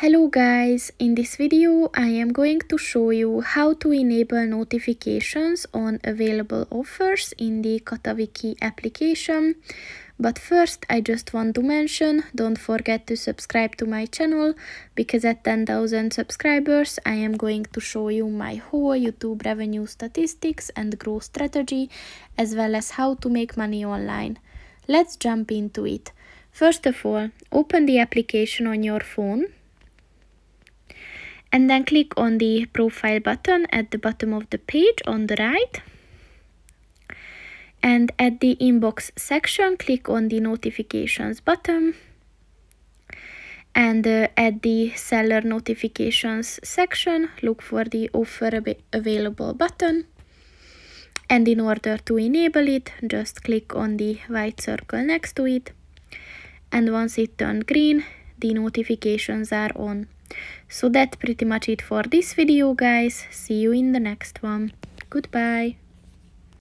Hello guys, in this video I am going to show you how to enable notifications on available offers in the Catawiki application. But first I just want to mention, don't forget to subscribe to my channel, because at 10,000 subscribers I am going to show you my whole YouTube revenue statistics and growth strategy, as well as how to make money online. Let's jump into it. First of all, open the application on your phone. And then click on the profile button at the bottom of the page on the right. And at the inbox section, click on the notifications button. And at the seller notifications section, look for the offer available button. And in order to enable it, just click on the white circle next to it. And once it turned green, the notifications are on. So that's pretty much it for this video, guys. See you in the next one. Goodbye.